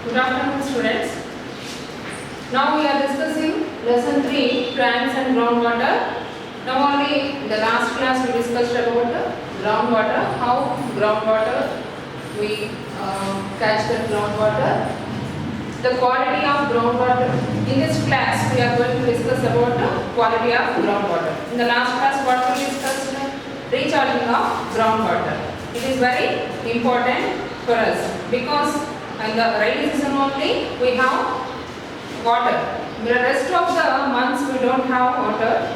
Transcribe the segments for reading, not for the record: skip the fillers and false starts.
Good afternoon, students. Now we are discussing lesson 3, plants and groundwater. Now only in the last class we discussed about the groundwater, how groundwater we catch the groundwater, the quality of groundwater. In this class we are going to discuss about the quality of groundwater. In the last class what we discussed? Recharging of groundwater. It is very important for us because in the rainy season only we have water. The rest of the months we don't have water.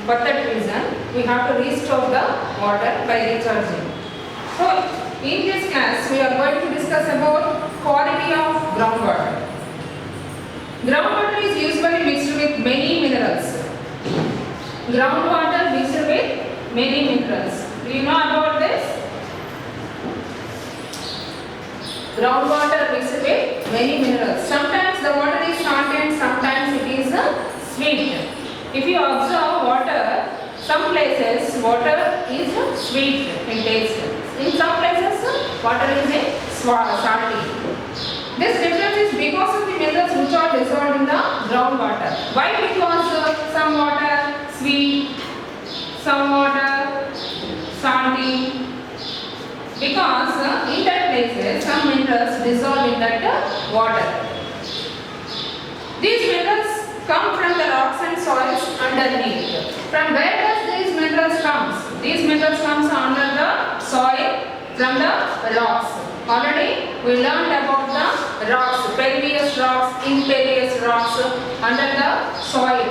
For that reason we have to restore the water by recharging. So in this class we are going to discuss about quality of groundwater. Groundwater is usually mixed with many minerals. Groundwater mixed with many minerals. Do you know about this? Groundwater mixed with many minerals. Sometimes the water is salty and sometimes it is sweet. If you observe water, some places water is sweet in taste. In some places water is salty. This difference is because of the minerals which are dissolved in the groundwater. Why? Because some water sweet, some water salty. Because in that places some minerals dissolve in that water. These minerals come from the rocks and soils underneath. From where does these minerals come? These minerals comes under the soil from the rocks. Already we learned about the rocks, pervious rocks, impervious rocks under the soil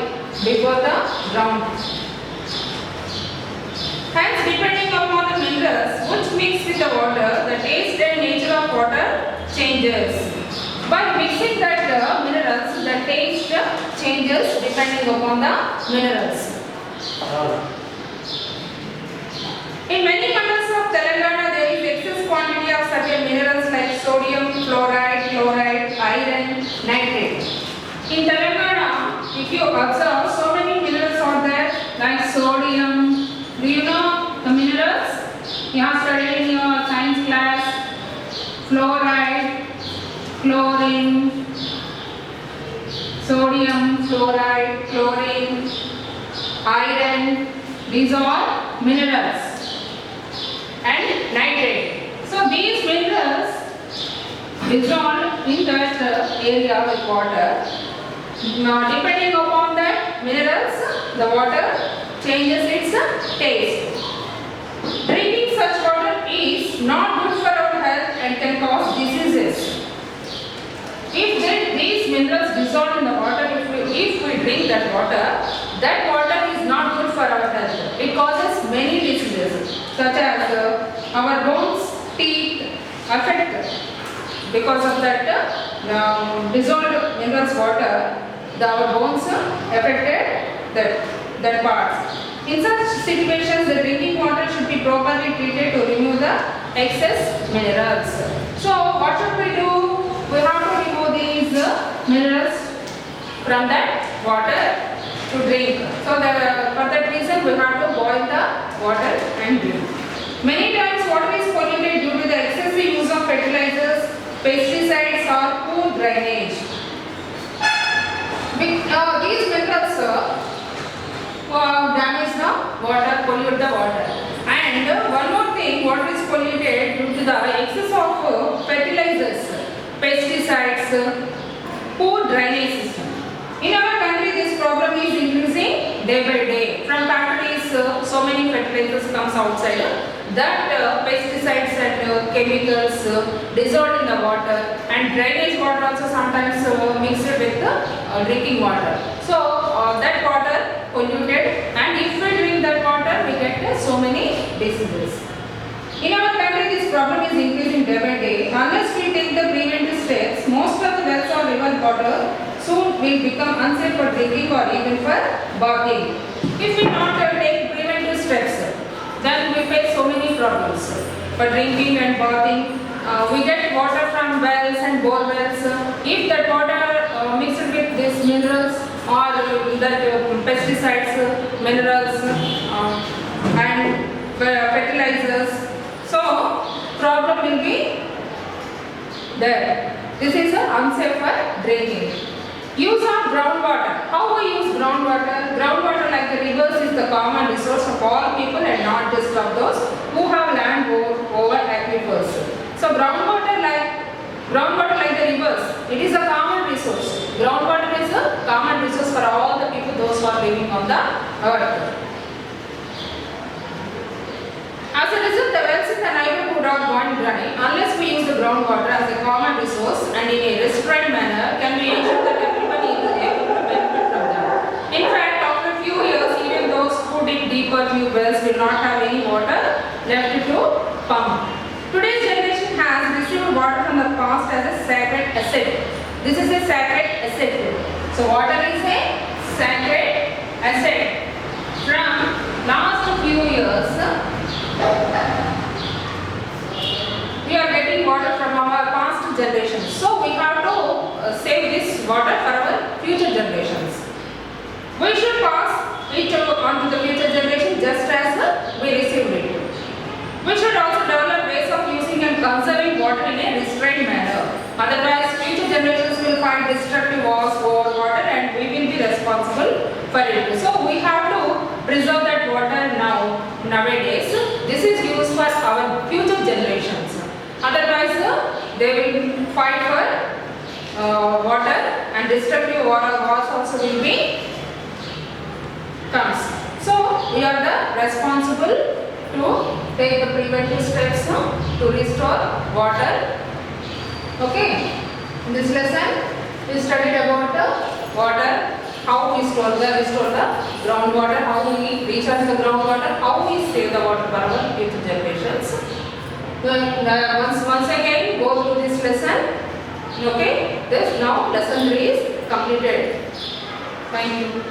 before the ground. Hence, depending upon the minerals which mix with the water, the taste and nature of water changes. By mixing that minerals, the taste changes depending upon the minerals. In many mandals of Telangana, there is excess quantity of certain minerals like sodium, chloride, iron, nitrate. In Telangana, if you observe, so many minerals are there like sodium. Do you know the minerals? You have studied in your science class. Fluoride, chlorine, sodium, fluoride, chlorine, iron. These are minerals. And nitrate. So these minerals dissolve in that area with water. Now depending upon that minerals, the water changes its taste. Drinking such water is not good for our health and can cause diseases. If these minerals dissolve in the water, if we drink that water is not good for our health. It causes many diseases such as our bones, teeth affect because of that dissolved minerals water. Our bones affected that part. In such situations, the drinking water should be properly treated to remove the excess minerals. So, what should we do? We have to remove these minerals from that water to drink. So, for that reason, we have to boil the water and drink. Many times, water is polluted due to the excessive use of fertilizers, pesticides, or poor drainage. These minerals damage the water, pollute the water. And one more thing, water is polluted due to the excess of fertilizers, pesticides, poor drainage system. In our country, this problem is increasing day by day. From factories, so many fertilizers comes outside. That pesticides and chemicals dissolved in the water, and drainage water also sometimes mixed with drinking water. So that water polluted, and if we drink that water, we get so many diseases. In our country, this problem is increasing day by day. Unless we take the preventive steps, most of the wells or river water soon will become unsafe for drinking or even for bathing. If we not take preventive steps, then we face so many problems for drinking and bathing. We get water from wells and bore wells. If that water mixed with these minerals or that pesticides, minerals and fertilizers, so problem will be there. This is unsafe for drinking. Use of groundwater. How we use groundwater? Groundwater, like the rivers, is the common resource of all people and not just of those who have land over aquifers. So groundwater like the rivers, it is a common resource. Groundwater is a common resource for all the people, those who are living on the earth. As a result, the wells in the neighborhood are gone dry unless we use the groundwater as a common resource and in a restrained manner. Can we ensure that everybody is able to benefit from them? In fact, after a few years, even those who dig deeper tube wells will not have any water left to pump. Today's generation has received water from the past as a sacred asset. This is a sacred asset. So water is a sacred asset. From last few years, we are getting water from our past generations. So we have to save this water for our future generations. We should pass it on to the future generation just as we received it. We should also develop ways of using and conserving water in a restrained manner. Otherwise, future generations will find destructive wars over water and we will be responsible for it. So we have to preserve that water nowadays. This is used for our future generations. Otherwise, they will fight for water and destructive wars also will be comes. So we are the responsible to take the preventive steps to restore water. Okay. In this lesson, we studied about water, how we restore the groundwater, how we recharge the groundwater, how we save the water for our future generations. Once again, go through this lesson. Okay. This now lesson 3 is completed. Thank you.